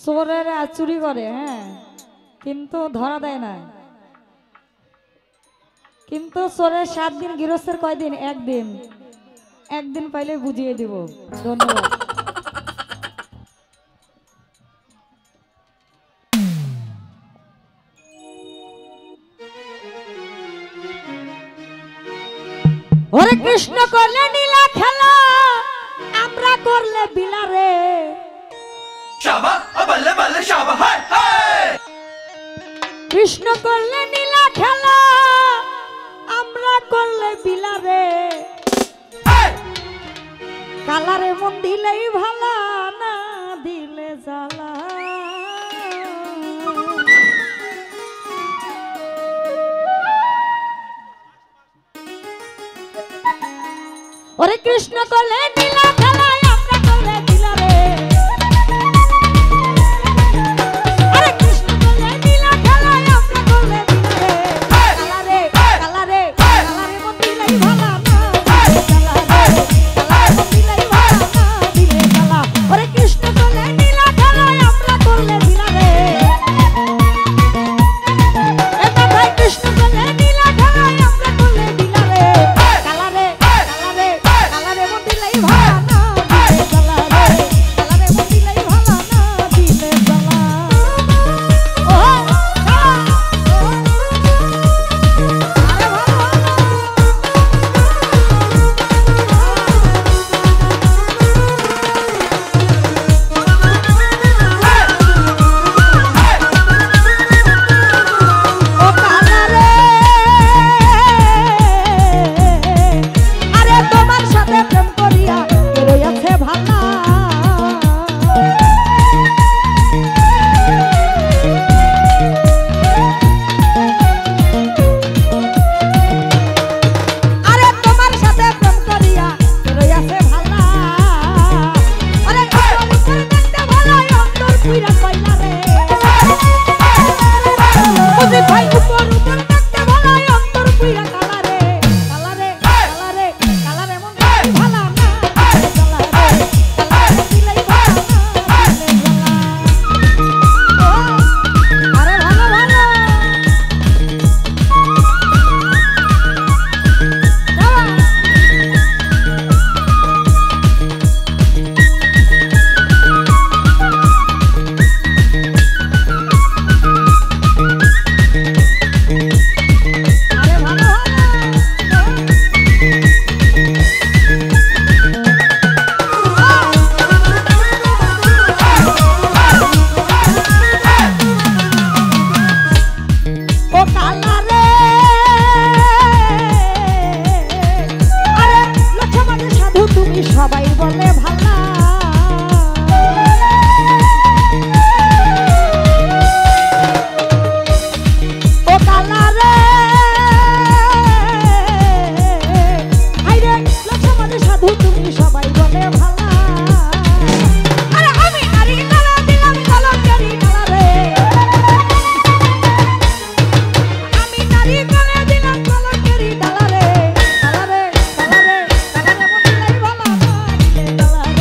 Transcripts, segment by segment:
চোরেরা চুরি করে, হ্যাঁ, কিন্তু ধরা দেয় না। কিন্তু চোরের 7 দিন, গৃহস্থের কয়দিন? একদিন। একদিন পাইলে বুঝিয়ে দিব। ধন্যবাদ। ওরে কৃষ্ণ করলে নীলা খেলা, আমরা করলে বিলারে। শাবা বল্লে বল্লে শাবা, হায় হায়। কৃষ্ণ করলে নীলা খেলা, আমরা করলে বিলারে। কালারে মন দিলেই ভালা, না দিলে জ্বালা। ওরে কৃষ্ণ করলে নীলা খেলা, আমরা করলে বিলারে। আরে কৃষ্ণ করলে নীলা খেলা, আমরা করলে বিলারে। কালারে কালারে কালারে মন দিলেই ভালা, না দিলে জ্বালা রে। কালারে মন দিলেই ভালা, না দিলে জ্বালা। ওরে কৃষ্ণ করলে নীলা খেলা, আমরা করলে বিলারে। এটা ভাই কৃষ্ণ করলে নীলা খেলা, আমরা করলে বিলারে। কালারে কালারে কালারে মন দিলেই ভালা, না দিলে জ্বালা রে। কালারে মন দিলেই ভালা, না দিলে জ্বালা। ও আরে ভালো ও কালারে। আরে তোমার সাথে প্রেম করিয়া কে রইয়াছে ভালা। আরে তোমার সাথে প্রেম করিয়া কে রইয়াছে ভালা। আরে উপর উপর দেখতে ভালা, অন্তর পুইরা কইলা রে। বুঝি ভাই উপর উপর দেখতে ভালা, অন্তর পুইরা কালা রে। কালারে কালারে কালারে মন দিলেই ভালা, না দিলে জ্বালা রে। কালারে মন দিলেই ভালা, না দিলে জ্বালা। ও আরে ভালো ভালো যাওয়া। আরে ভালো ও কালারে। আরে লক্ষ্যমানে সাধু তুমি সবাই বলে ভালা। ও কালারে। আইরে লক্ষ্যমানে সাধু তুমি সবাই বলে ভালা। আরে আমি নারী কালা দিলাম কলঙ্কারি কালারে। আমি নারী কালা দিলাম কলঙ্কারি কালারে। কালারে কালারে কালারে মন দিলেই ভালা, না দিলে জ্বালা রে।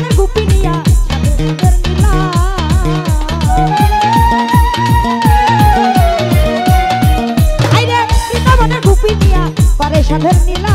বৃন্দাবনের গোপী নিয়া সাধের নীলা আইরে বৃন্দাবনের গোপী নিয়া করে সাধের নীলা